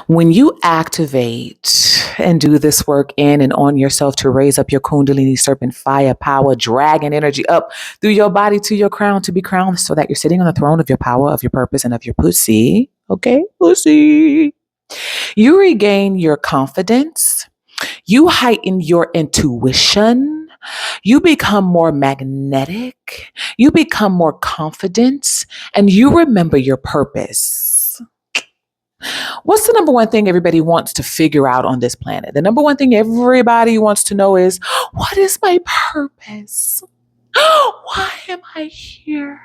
When you activate and do this work in and on yourself to raise up your Kundalini serpent fire, power, dragon energy up through your body to your crown to be crowned so that you're sitting on the throne of your power, of your purpose, and of your pussy. Okay, pussy. You regain your confidence. You heighten your intuition. You become more magnetic. You become more confident. And you remember your purpose. What's the number one thing everybody wants to figure out on this planet? The number one thing everybody wants to know is, what is my purpose? Why am I here?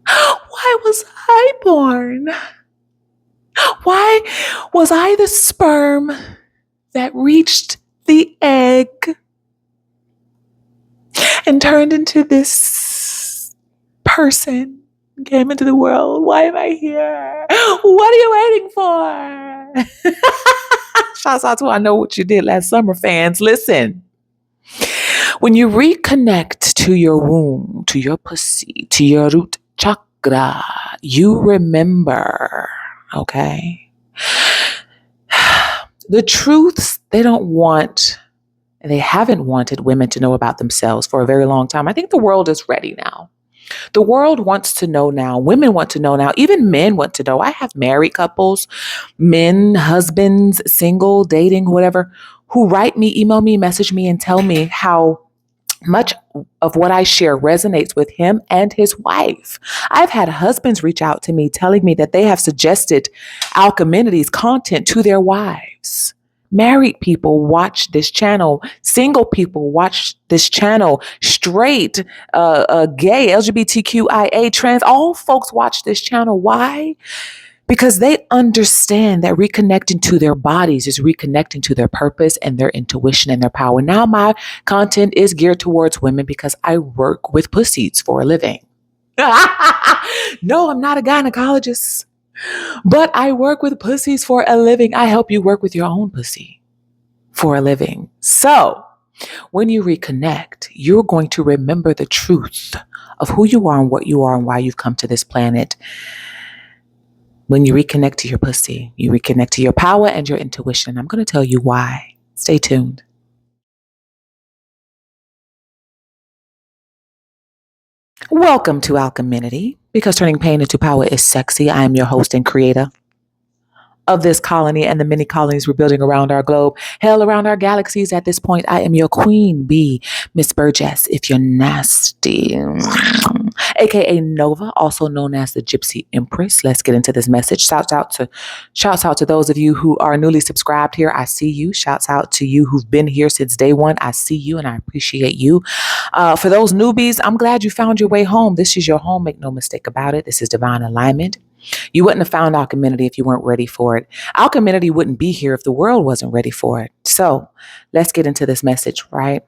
Why was I born? Why was I the sperm that reached the egg and turned into this person, came into the world? Why am I here? What are you waiting for? Shouts out to I Know What You Did Last Summer fans. Listen, when you reconnect to your womb, to your pussy, to your root chakra, you remember, okay? The truths they don't want, and they haven't wanted women to know about themselves for a very long time. I think the world is ready now. The world wants to know now. Women want to know now. Even men want to know. I have married couples, men, husbands, single, dating, whatever, who write me, email me, message me, and tell me how much of what I share resonates with him and his wife. I've had husbands reach out to me telling me that they have suggested Alcheminity's content to their wives. Married people watch this channel. Single people watch this channel. Straight, gay, LGBTQIA, trans, all folks watch this channel. Why? Because they understand that reconnecting to their bodies is reconnecting to their purpose and their intuition and their power. Now my content is geared towards women because I work with pussies for a living. No, I'm not a gynecologist, but I work with pussies for a living. I help you work with your own pussy for a living. So when you reconnect, you're going to remember the truth of who you are and what you are and why you've come to this planet. When you reconnect to your pussy, you reconnect to your power and your intuition. I'm going to tell you why. Stay tuned. Welcome to Alcheminity, because turning pain into power is sexy. I am your host and creator of this colony and the many colonies we're building around our globe, hell, around our galaxies. At this point, I am your queen bee, Miss Burgess, if you're nasty, aka Nova, also known as the Gypsy Empress. Let's get into this message. Shouts out to those of you who are newly subscribed here. I see you. Shouts out to you who've been here since day one. I see you and I appreciate you. For those newbies, I'm glad you found your way home. This is your home. Make no mistake about it. This is divine alignment. You wouldn't have found Alcheminity if you weren't ready for it. Alcheminity wouldn't be here if the world wasn't ready for it. So let's get into this message, right?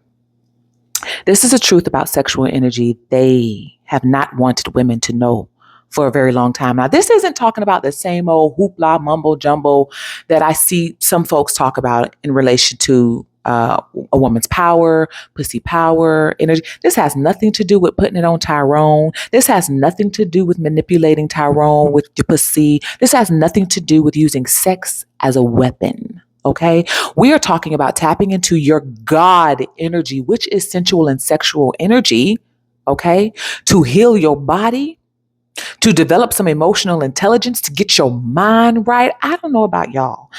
This is a truth about sexual energy they have not wanted women to know for a very long time. Now, this isn't talking about the same old hoopla, mumbo jumbo that I see some folks talk about in relation to a woman's power, pussy power, energy. This has nothing to do with putting it on Tyrone. This has nothing to do with manipulating Tyrone with your pussy. This has nothing to do with using sex as a weapon. Okay, we are talking about tapping into your God energy, which is sensual and sexual energy. Okay, to heal your body, to develop some emotional intelligence, to get your mind right. I don't know about y'all,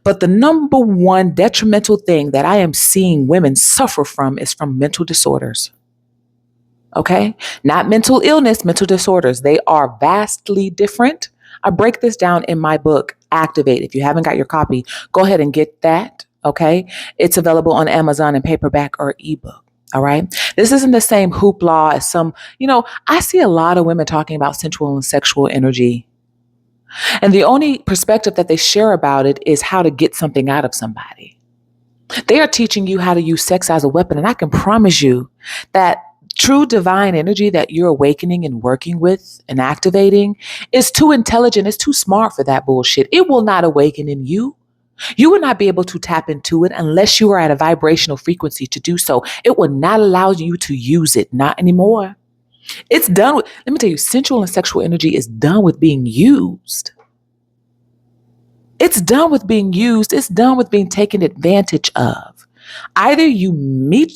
but the number one detrimental thing that I am seeing women suffer from is from mental disorders. Okay, not mental illness, mental disorders. They are vastly different. I break this down in my book, Activate. If you haven't got your copy, go ahead and get that. Okay, it's available on Amazon in paperback or ebook. All right. This isn't the same hoopla as some, I see a lot of women talking about sensual and sexual energy. And the only perspective that they share about it is how to get something out of somebody. They are teaching you how to use sex as a weapon. And I can promise you that true divine energy that you're awakening and working with and activating is too intelligent. It's too smart for that bullshit. It will not awaken in you. You will not be able to tap into it unless you are at a vibrational frequency to do so. It will not allow you to use it. Not anymore. It's done with, let me tell you, sensual and sexual energy is done with being used. It's done with being used. It's done with being taken advantage of. Either you meet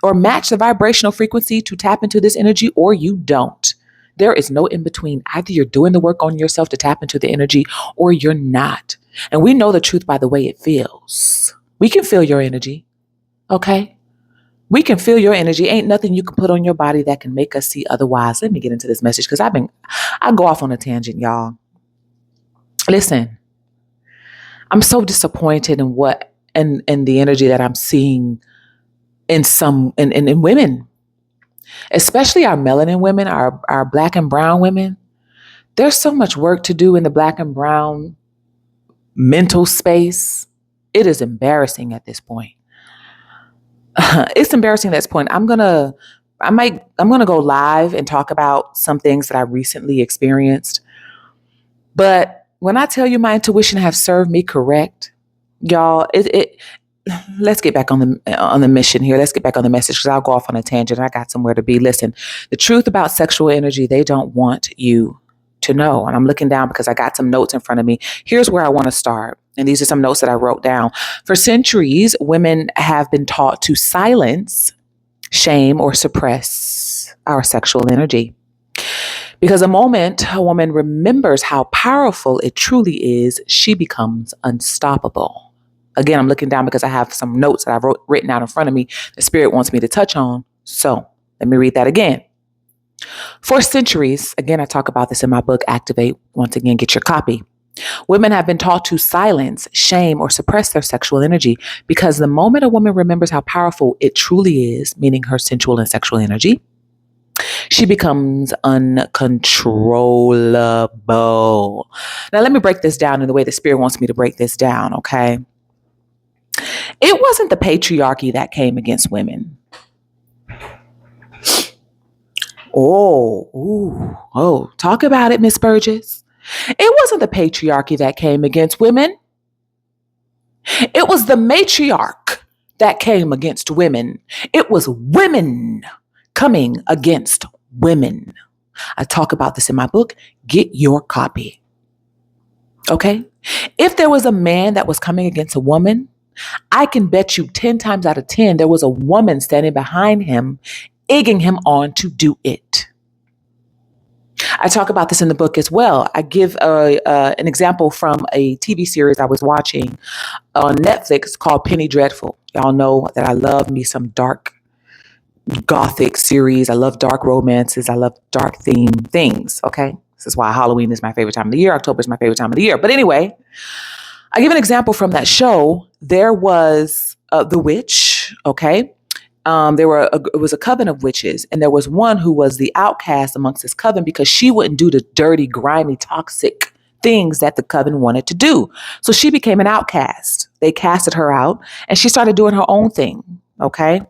or match the vibrational frequency to tap into this energy, or you don't. There is no in between. Either you're doing the work on yourself to tap into the energy, or you're not. And we know the truth by the way it feels. We can feel your energy, okay? We can feel your energy. Ain't nothing you can put on your body that can make us see otherwise. Let me get into this message because I go off on a tangent, y'all. Listen, I'm so disappointed in what and the energy that I'm seeing in women, especially our melanin women, our black and brown women. There's so much work to do in the black and brown mental space. It is embarrassing at this point. It's embarrassing at this point. I'm gonna go live and talk about some things that I recently experienced. But when I tell you my intuition have served me correct, y'all, let's get back on the mission here. Let's get back on the message because I'll go off on a tangent. I got somewhere to be. Listen, the truth about sexual energy, they don't want you to know. And I'm looking down because I got some notes in front of me. Here's where I want to start. And these are some notes that I wrote down. For centuries, women have been taught to silence, shame, or suppress our sexual energy. Because the moment a woman remembers how powerful it truly is, she becomes unstoppable. Again, I'm looking down because I have some notes that I've written out in front of me. The spirit wants me to touch on. So let me read that again. For centuries, again, I talk about this in my book, Activate. Once again, get your copy. Women have been taught to silence, shame, or suppress their sexual energy because the moment a woman remembers how powerful it truly is, meaning her sensual and sexual energy, she becomes uncontrollable. Now, let me break this down in the way the spirit wants me to break this down, okay? It wasn't the patriarchy that came against women. Talk about it, Miss Burgess. It wasn't the patriarchy that came against women. It was the matriarch that came against women. It was women coming against women. I talk about this in my book. Get your copy. Okay? If there was a man that was coming against a woman, I can bet you 10 times out of 10 there was a woman standing behind him, egging him on to do it. I talk about this in the book as well. I give an example from a TV series I was watching on Netflix called Penny Dreadful. Y'all know that I love me some dark gothic series. I love dark romances. I love dark themed things. Okay. This is why Halloween is my favorite time of the year. October is my favorite time of the year. But anyway, I give an example from that show. There was the witch. Okay. It was a coven of witches, and there was one who was the outcast amongst this coven because she wouldn't do the dirty, grimy, toxic things that the coven wanted to do. So she became an outcast. They casted her out, and she started doing her own thing. Okay.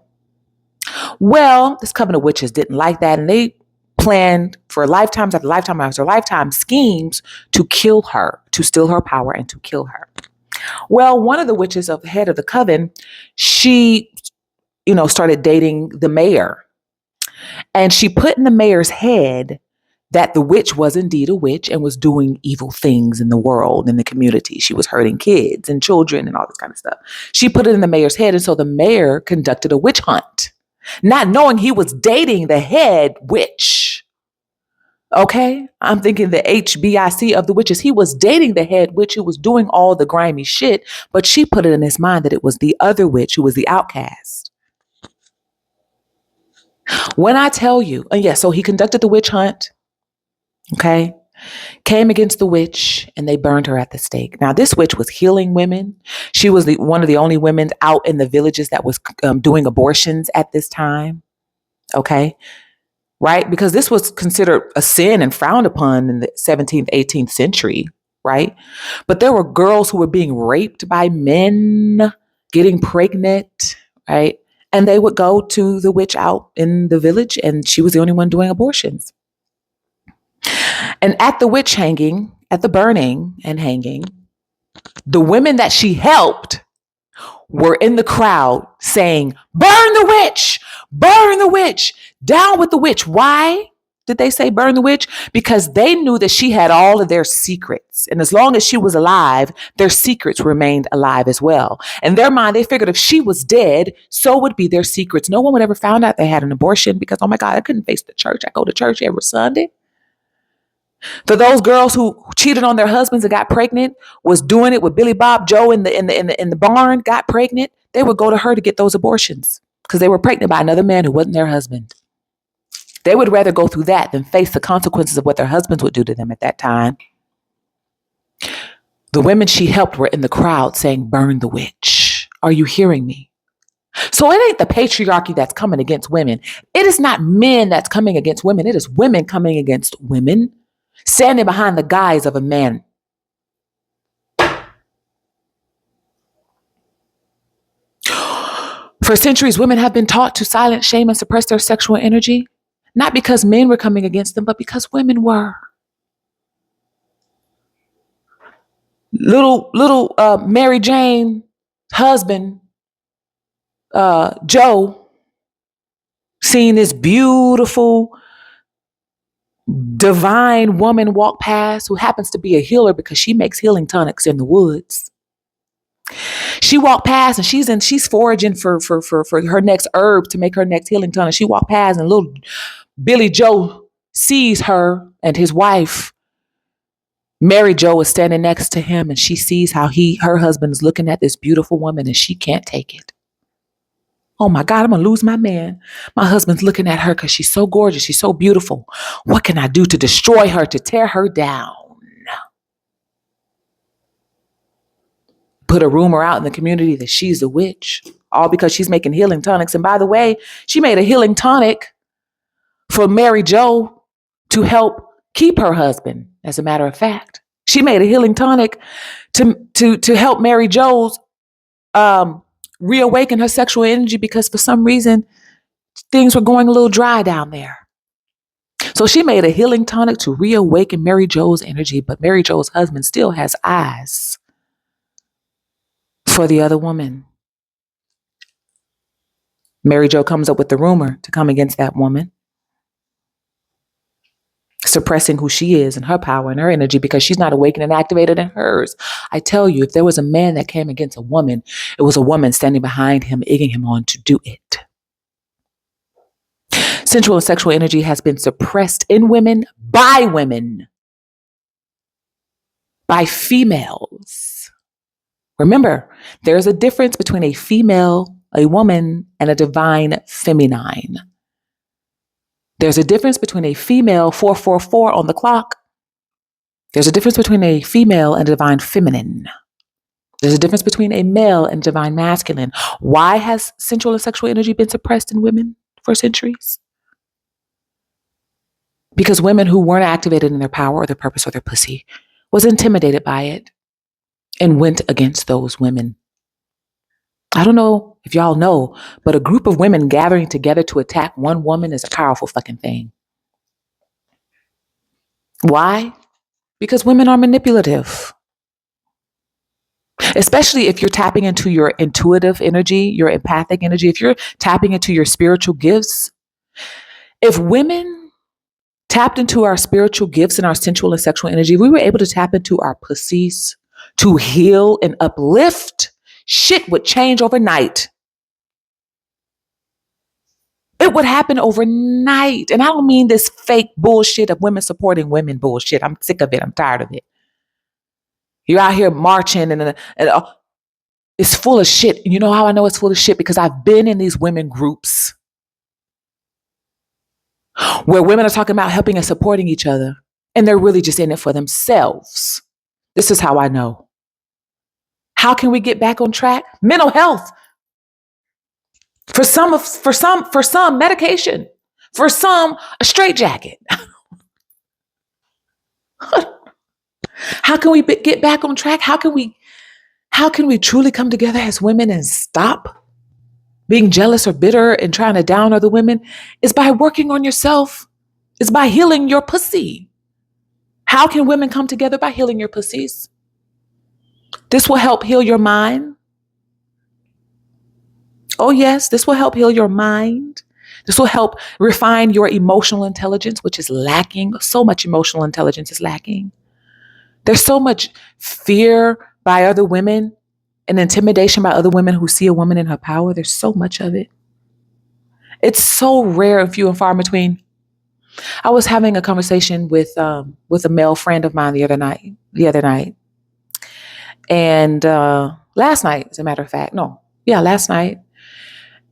Well, this coven of witches didn't like that, and they planned for lifetimes after lifetime after lifetime schemes to kill her, to steal her power, and to kill her. Well, one of the witches of the head of the coven, she started dating the mayor. And she put in the mayor's head that the witch was indeed a witch and was doing evil things in the world, in the community. She was hurting kids and children and all this kind of stuff. She put it in the mayor's head. And so the mayor conducted a witch hunt, not knowing he was dating the head witch. Okay, I'm thinking the HBIC of the witches. He was dating the head witch who was doing all the grimy shit, but she put it in his mind that it was the other witch who was the outcast. When I tell you, so he conducted the witch hunt, okay, came against the witch, and they burned her at the stake. Now, this witch was healing women. She was one of the only women out in the villages that was doing abortions at this time, okay, right? Because this was considered a sin and frowned upon in the 17th, 18th century, right? But there were girls who were being raped by men, getting pregnant, right? And they would go to the witch out in the village, and she was the only one doing abortions. And at the witch hanging, at the burning and hanging, the women that she helped were in the crowd saying, burn the witch, down with the witch. Why? did they say burn the witch? Because they knew that she had all of their secrets. And as long as she was alive, their secrets remained alive as well. In their mind, they figured if she was dead, so would be their secrets. No one would ever find out they had an abortion because, oh my God, I couldn't face the church. I go to church every Sunday. For those girls who cheated on their husbands and got pregnant, was doing it with Billy Bob Joe in the barn, got pregnant, they would go to her to get those abortions because they were pregnant by another man who wasn't their husband. They would rather go through that than face the consequences of what their husbands would do to them at that time. The women she helped were in the crowd saying, burn the witch. Are you hearing me? So it ain't the patriarchy that's coming against women. It is not men that's coming against women. It is women coming against women, standing behind the guise of a man. For centuries, women have been taught to silence, shame, and suppress their sexual energy, not because men were coming against them, but because women were. Little Mary Jane husband, Joe, seeing this beautiful, divine woman walk past who happens to be a healer because she makes healing tonics in the woods. She walked past and she's foraging for her next herb to make her next healing tonic. She walked past and little Billy Joe sees her and his wife. Mary Jo is standing next to him and she sees how her husband is looking at this beautiful woman and she can't take it. Oh my God, I'm going to lose my man. My husband's looking at her because she's so gorgeous. She's so beautiful. What can I do to destroy her, to tear her down? Put a rumor out in the community that she's a witch, all because she's making healing tonics. And by the way, she made a healing tonic for Mary Jo to help keep her husband. As a matter of fact, she made a healing tonic to help Mary Jo's reawaken her sexual energy because for some reason things were going a little dry down there. So she made a healing tonic to reawaken Mary Jo's energy, but Mary Jo's husband still has eyes for the other woman. Mary Jo comes up with the rumor to come against that woman, suppressing who she is and her power and her energy because she's not awakened and activated in hers. I tell you, if there was a man that came against a woman, it was a woman standing behind him, egging him on to do it. Sensual and sexual energy has been suppressed in women, by females. Remember, there's a difference between a female, a woman, and a divine feminine. There's a difference between a female 444 on the clock. There's a difference between a female and a divine feminine. There's a difference between a male and divine masculine. Why has sensual and sexual energy been suppressed in women for centuries? Because women who weren't activated in their power or their purpose or their pussy was intimidated by it and went against those women. I don't know if y'all know, but a group of women gathering together to attack one woman is a powerful fucking thing. Why? Because women are manipulative. Especially if you're tapping into your intuitive energy, your empathic energy, if you're tapping into your spiritual gifts. If women tapped into our spiritual gifts and our sensual and sexual energy, we were able to tap into our pussies to heal and uplift, shit would change overnight. It would happen overnight. And I don't mean this fake bullshit of women supporting women bullshit. I'm sick of it. I'm tired of it. You're out here marching and it's full of shit. You know how I know it's full of shit? Because I've been in these women groups where women are talking about helping and supporting each other, and they're really just in it for themselves. This is how I know. How can we get back on track? Mental health. For some, medication. For some, a straitjacket. How can we get back on track? How can we truly come together as women and stop being jealous or bitter and trying to down other women? Is by working on yourself. It's by healing your pussy. How can women come together? By healing your pussies. This will help heal your mind. Oh yes, this will help heal your mind. This will help refine your emotional intelligence, which is lacking. So much emotional intelligence is lacking. There's so much fear by other women and intimidation by other women who see a woman in her power. There's so much of it. It's so rare and few and far in between. I was having a conversation with a male friend of mine the other night, and last night, as a matter of fact, last night,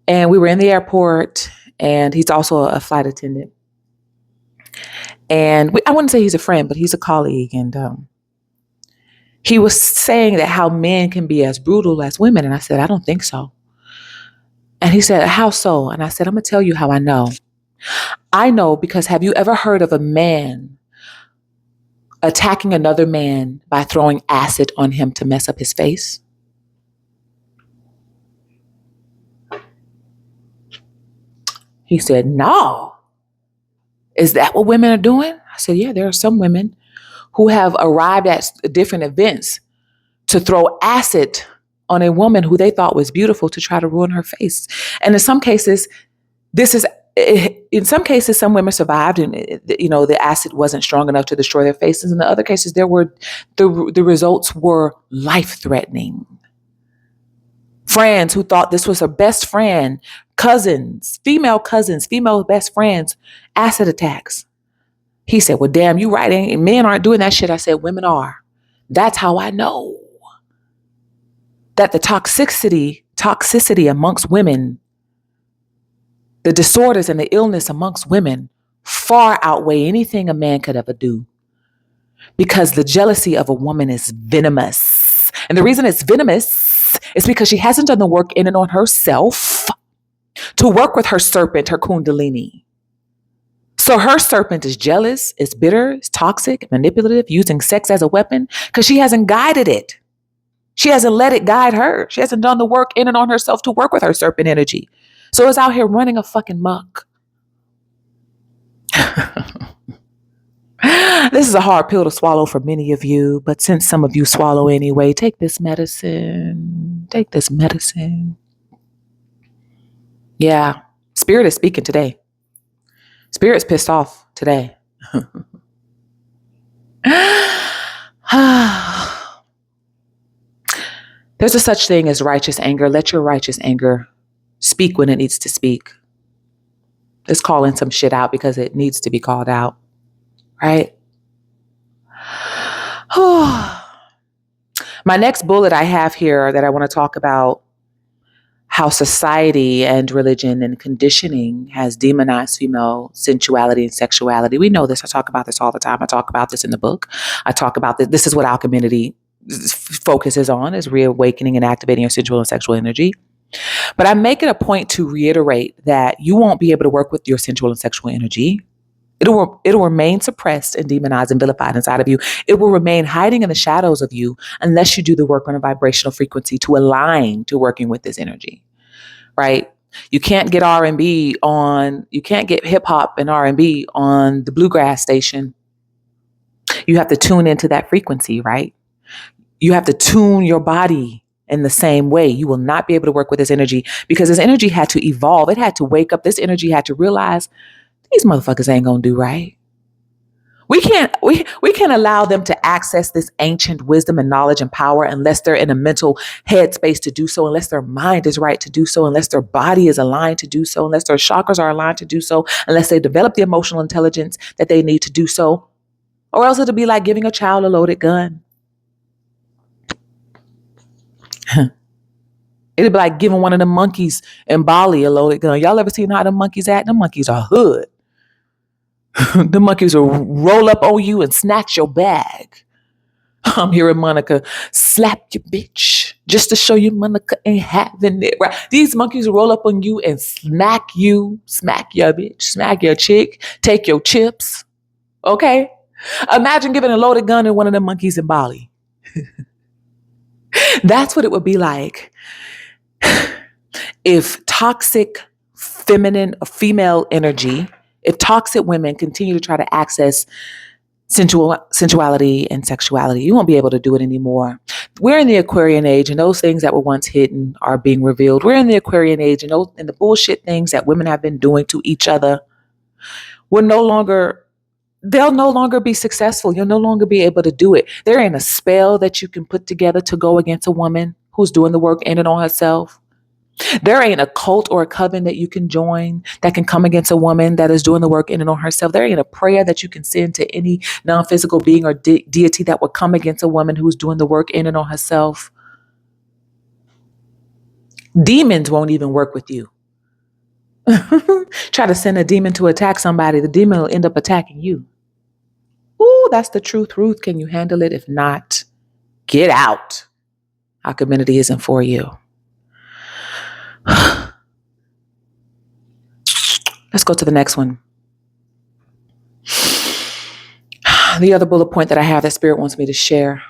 and we were in the airport, and he's also a flight attendant, and I wouldn't say he's a friend, but he's a colleague, and he was saying that how men can be as brutal as women, and I said, I don't think so. And he said, how so? And I said, I'm gonna tell you how I know. I know because have you ever heard of a man attacking another man by throwing acid on him to mess up his face? He said, no. Is that what women are doing? I said, yeah, there are some women who have arrived at different events to throw acid on a woman who they thought was beautiful to try to ruin her face. And in some cases, some women survived and, the acid wasn't strong enough to destroy their faces. In the other cases, the results were life-threatening. Friends who thought this was her best friend, female best friends, acid attacks. He said, well, damn, you right. Men aren't doing that shit. I said, women are. That's how I know that the toxicity amongst women, the disorders and the illness amongst women far outweigh anything a man could ever do. Because the jealousy of a woman is venomous. And the reason it's venomous is because she hasn't done the work in and on herself to work with her serpent, her kundalini. So her serpent is jealous, is bitter, is toxic, manipulative, using sex as a weapon because she hasn't guided it. She hasn't let it guide her. She hasn't done the work in and on herself to work with her serpent energy. So it's out here running a fucking muck. This is a hard pill to swallow for many of you, but since some of you swallow anyway, take this medicine. Take this medicine. Yeah, Spirit is speaking today. Spirit's pissed off today. There's a such thing as righteous anger. Let your righteous anger speak when it needs to speak. It's calling some shit out because it needs to be called out. Right? My next bullet I have here that I want to talk about how society and religion and conditioning has demonized female sensuality and sexuality. We know this. I talk about this all the time. I talk about this in the book. I talk about this. This is what Alchemity focuses on, is reawakening and activating your sensual and sexual energy. But I make it a point to reiterate that you won't be able to work with your sensual and sexual energy. It'll remain suppressed and demonized and vilified inside of you. It will remain hiding in the shadows of you unless you do the work on a vibrational frequency to align to working with this energy, right? You can't get you can't get hip hop and R&B on the bluegrass station. You have to tune into that frequency, right? You have to tune your body in the same way. You will not be able to work with this energy because this energy had to evolve. It had to wake up. This energy had to realize these motherfuckers ain't gonna do right. We can't allow them to access this ancient wisdom and knowledge and power unless they're in a mental headspace to do so, unless their mind is right to do so, unless their body is aligned to do so, unless their chakras are aligned to do so, unless they develop the emotional intelligence that they need to do so, or else it'll be like giving a child a loaded gun. It'll be like giving one of the monkeys in Bali a loaded gun. Y'all ever seen how the monkeys act? The monkeys are hood. The monkeys will roll up on you and snatch your bag. I'm hearing Monica slap your bitch just to show you Monica ain't having it. Right? These monkeys will roll up on you and smack your bitch, smack your chick, take your chips. Okay? Imagine giving a loaded gun to one of the monkeys in Bali. That's what it would be like if toxic female energy, if toxic women continue to try to access sensuality and sexuality. You won't be able to do it anymore. We're in the Aquarian age, and those things that were once hidden are being revealed. We're in the Aquarian age, and the bullshit things that women have been doing to each other will no longer, they'll no longer be successful. You'll no longer be able to do it. There ain't a spell that you can put together to go against a woman who's doing the work in and on herself. There ain't a cult or a coven that you can join that can come against a woman that is doing the work in and on herself. There ain't a prayer that you can send to any non-physical being or deity that would come against a woman who's doing the work in and on herself. Demons won't even work with you. Try to send a demon to attack somebody, the demon will end up attacking you. Ooh, that's the truth. Ruth, can you handle it? If not, get out. Our community isn't for you. Let's go to the next one. The other bullet point that I have that Spirit wants me to share.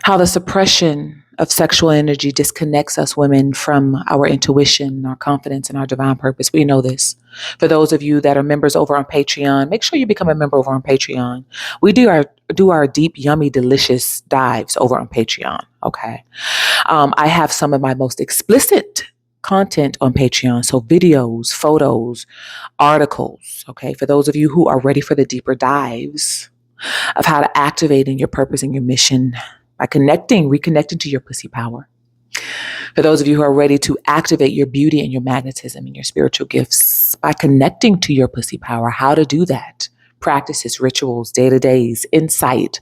How the suppression of sexual energy disconnects us women from our intuition, our confidence, and our divine purpose. We know this. For those of you that are members over on Patreon, make sure you become a member over on Patreon. We do our deep, yummy, delicious dives over on Patreon. Okay. I have some of my most explicit content on Patreon. So videos, photos, articles. Okay. For those of you who are ready for the deeper dives of how to activate in your purpose and your mission by reconnecting to your pussy power. For those of you who are ready to activate your beauty and your magnetism and your spiritual gifts by connecting to your pussy power, how to do that. Practices, rituals, day-to-days, insight,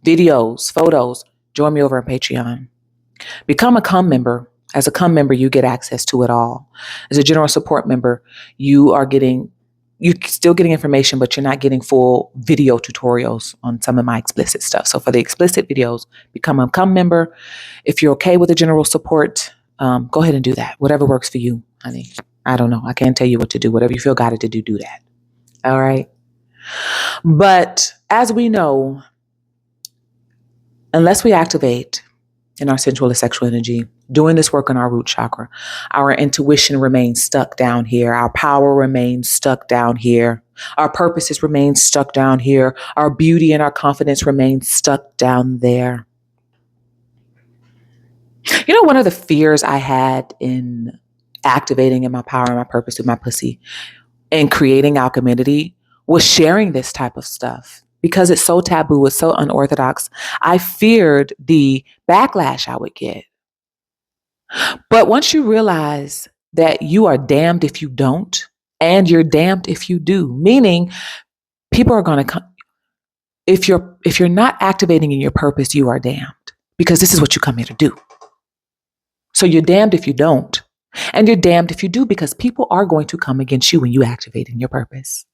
videos, photos. Join me over on Patreon. Become a CUM member. As a CUM member, you get access to it all. As a general support member, you're still getting information, but you're not getting full video tutorials on some of my explicit stuff. So for the explicit videos, become a CUM member. If you're okay with the general support, go ahead and do that. Whatever works for you, honey. I don't know. I can't tell you what to do. Whatever you feel guided to do, do that. All right. But as we know, unless we activate in our sensual and sexual energy, doing this work on our root chakra, our intuition remains stuck down here. Our power remains stuck down here. Our purposes remain stuck down here. Our beauty and our confidence remain stuck down there. You know, one of the fears I had in activating in my power and my purpose with my pussy and creating our community was sharing this type of stuff. Because it's so taboo, it's so unorthodox, I feared the backlash I would get. But once you realize that you are damned if you don't, and you're damned if you do, meaning people are going to come. If you're not activating in your purpose, you are damned, because this is what you come here to do. So you're damned if you don't, and you're damned if you do, because people are going to come against you when you activate in your purpose.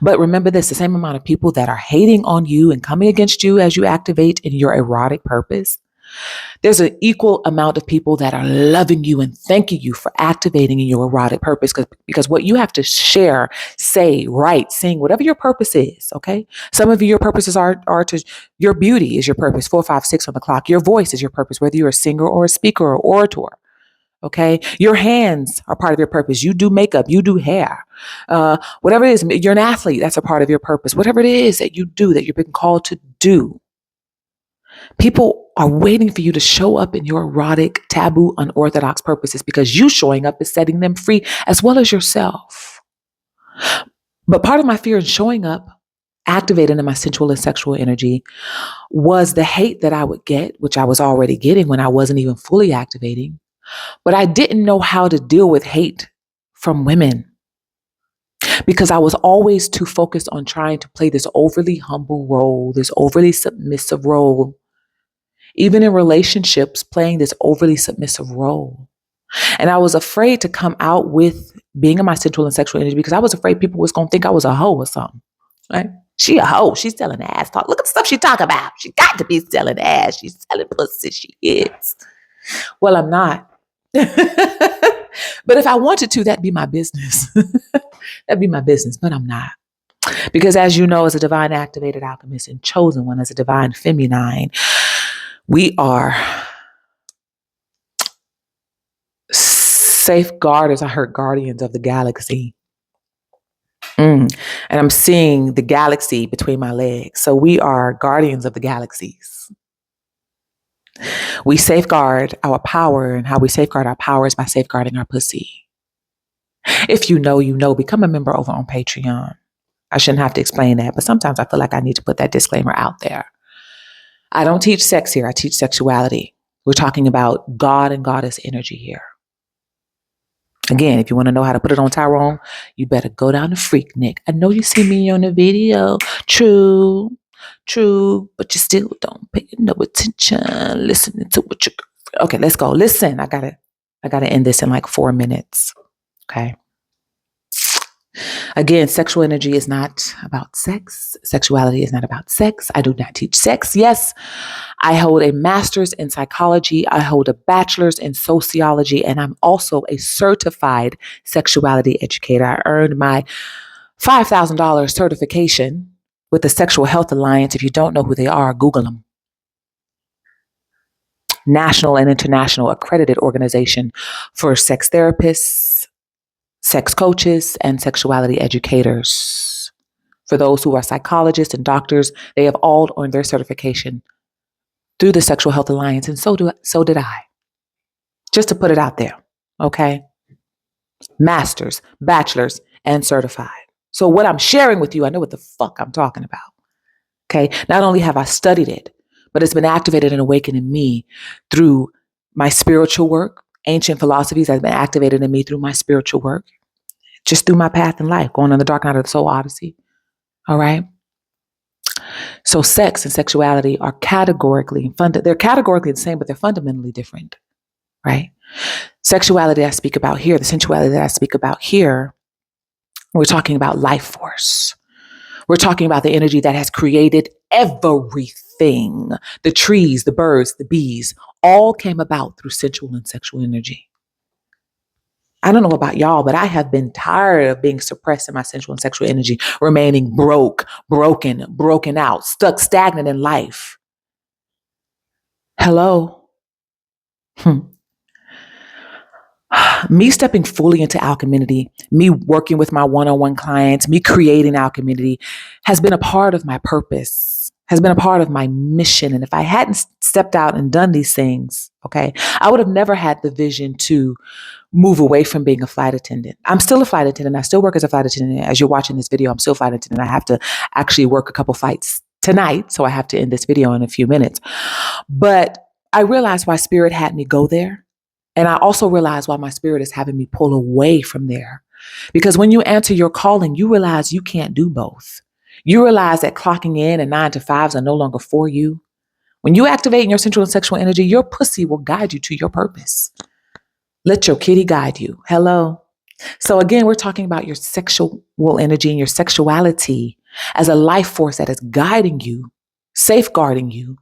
But remember this, the same amount of people that are hating on you and coming against you as you activate in your erotic purpose, there's an equal amount of people that are loving you and thanking you for activating in your erotic purpose, because what you have to share, say, write, sing, whatever your purpose is, okay? Some of you, your purposes are to, your beauty is your purpose, 4, 5, 6 on the clock. Your voice is your purpose, whether you're a singer or a speaker or orator. Okay. Your hands are part of your purpose. You do makeup, you do hair, whatever it is, you're an athlete. That's a part of your purpose. Whatever it is that you do, that you've been called to do. People are waiting for you to show up in your erotic, taboo, unorthodox purposes, because you showing up is setting them free as well as yourself. But part of my fear in showing up, activating in my sensual and sexual energy, was the hate that I would get, which I was already getting when I wasn't even fully activating. But I didn't know how to deal with hate from women, because I was always too focused on trying to play this overly humble role, this overly submissive role. Even in relationships, playing this overly submissive role. And I was afraid to come out with being in my sensual and sexual energy, because I was afraid people was going to think I was a hoe or something. Right? She a hoe. She's selling ass. Talk. Look at the stuff she talk about. She got to be selling ass. She's selling pussy. She is. Well, I'm not. But if I wanted to, that'd be my business. That'd be my business, but I'm not. Because as you know, as a divine activated alchemist and chosen one, as a divine feminine, we are safeguarders, I heard guardians of the galaxy. And I'm seeing the galaxy between my legs. So we are guardians of the galaxies. We safeguard our power, and how we safeguard our power is by safeguarding our pussy. If you know, you know, become a member over on Patreon. I shouldn't have to explain that, but sometimes I feel like I need to put that disclaimer out there. I don't teach sex here. I teach sexuality. We're talking about God and goddess energy here. Again, if you want to know how to put it on Tyrone, you better go down to Freaknik. I know you see me on the video. True, but you still don't pay no attention. Listening to what you. Okay, let's go. Listen, I gotta end this in like 4 minutes. Okay. Again, sexual energy is not about sex. Sexuality is not about sex. I do not teach sex. Yes, I hold a master's in psychology. I hold a bachelor's in sociology, and I'm also a certified sexuality educator. I earned my $5,000 certification with the Sexual Health Alliance. If you don't know who they are, Google them. National and international accredited organization for sex therapists, sex coaches, and sexuality educators. For those who are psychologists and doctors, they have all earned their certification through the Sexual Health Alliance, and so did I. Just to put it out there, okay? Masters, bachelors, and certified. So what I'm sharing with you, I know what the fuck I'm talking about. Okay? Not only have I studied it, but it's been activated and awakened in me through my spiritual work. Ancient philosophies have been activated in me through my spiritual work, just through my path in life, going on the dark night of the soul odyssey. All right? So sex and sexuality are categorically the same, but they're fundamentally different, right? Sexuality I speak about here, the sensuality that I speak about here, we're talking about life force. We're talking about the energy that has created everything. The trees, the birds, the bees, all came about through sensual and sexual energy. I don't know about y'all, but I have been tired of being suppressed in my sensual and sexual energy, remaining broken out, stuck stagnant in life. Hello? Me stepping fully into our community, me working with my one-on-one clients, me creating our community has been a part of my purpose, has been a part of my mission. And if I hadn't stepped out and done these things, okay, I would have never had the vision to move away from being a flight attendant. I'm still a flight attendant. I still work as a flight attendant. As you're watching this video, I'm still a flight attendant. I have to actually work a couple flights tonight, so I have to end this video in a few minutes. But I realized why Spirit had me go there. And I also realized why my spirit is having me pull away from there. Because when you answer your calling, you realize you can't do both. You realize that clocking in and 9 to 5s are no longer for you. When you activate in your sensual and sexual energy, your pussy will guide you to your purpose. Let your kitty guide you. Hello. So again, we're talking about your sexual energy and your sexuality as a life force that is guiding you, safeguarding you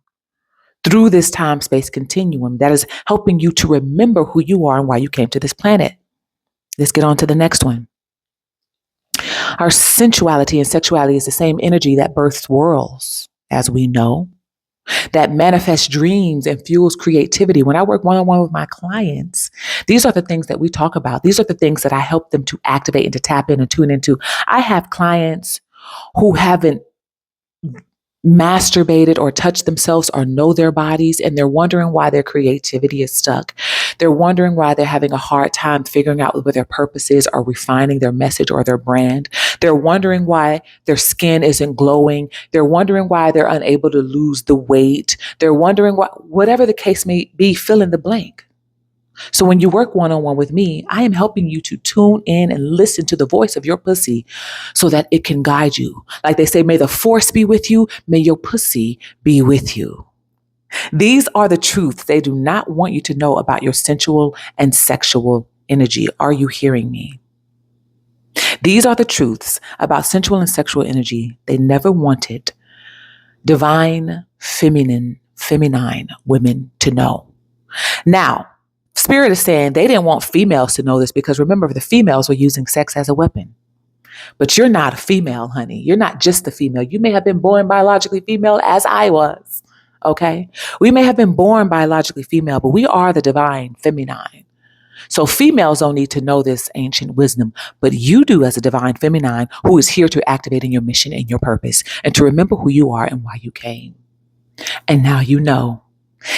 through this time-space continuum that is helping you to remember who you are and why you came to this planet. Let's get on to the next one. Our sensuality and sexuality is the same energy that births worlds, as we know, that manifests dreams and fuels creativity. When I work one-on-one with my clients, these are the things that we talk about. These are the things that I help them to activate and to tap in and tune into. I have clients who haven't masturbated or touched themselves or know their bodies, and they're wondering why their creativity is stuck. They're wondering why they're having a hard time figuring out what their purpose is or refining their message or their brand. They're wondering why their skin isn't glowing. They're wondering why they're unable to lose the weight. They're wondering whatever the case may be, fill in the blank. So when you work one-on-one with me, I am helping you to tune in and listen to the voice of your pussy so that it can guide you. Like they say, may the force be with you. May your pussy be with you. These are the truths they do not want you to know about your sensual and sexual energy. Are you hearing me? These are the truths about sensual and sexual energy they never wanted divine, feminine women to know. Now, Spirit is saying they didn't want females to know this because remember, the females were using sex as a weapon. But you're not a female, honey. You're not just a female. You may have been born biologically female as I was. Okay? We may have been born biologically female, but we are the divine feminine. So females don't need to know this ancient wisdom, but you do as a divine feminine who is here to activate in your mission and your purpose and to remember who you are and why you came. And now you know.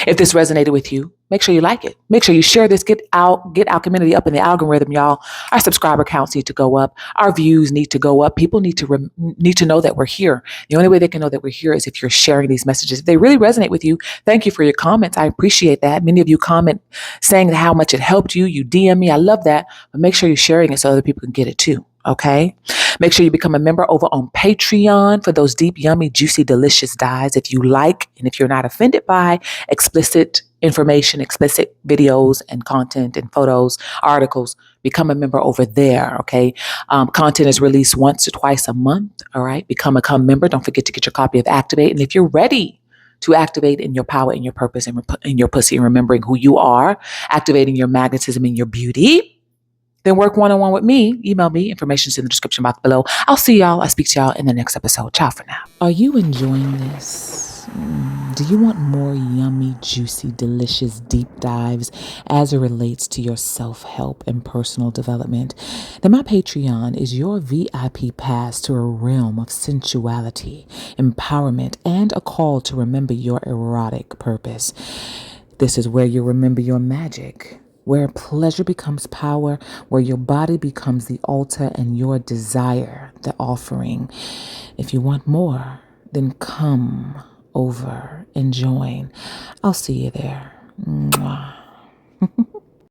If this resonated with you, make sure you like it. Make sure you share this. Get our community up in the algorithm, y'all. Our subscriber counts need to go up. Our views need to go up. People need to know that we're here. The only way they can know that we're here is if you're sharing these messages. If they really resonate with you, thank you for your comments. I appreciate that. Many of you comment saying how much it helped you. You DM me. I love that. But make sure you're sharing it so other people can get it too. Okay. Make sure you become a member over on Patreon for those deep, yummy, juicy, delicious dives. If you like and if you're not offended by explicit information, explicit videos and content and photos, articles, become a member over there. Okay. Content is released once or twice a month. All right. Become a member. Don't forget to get your copy of Activate. And if you're ready to activate in your power, in your purpose, and in your pussy, and remembering who you are, activating your magnetism and your beauty, then work one-on-one with me. Email me. Information's in the description box below. I'll see y'all. I'll speak to y'all in the next episode. Ciao for now. Are you enjoying this? Do you want more yummy, juicy, delicious deep dives as it relates to your self-help and personal development? Then my Patreon is your VIP pass to a realm of sensuality, empowerment, and a call to remember your erotic purpose. This is where you remember your magic, where pleasure becomes power, where your body becomes the altar and your desire the offering. If you want more, then come over and join. I'll see you there. Mwah.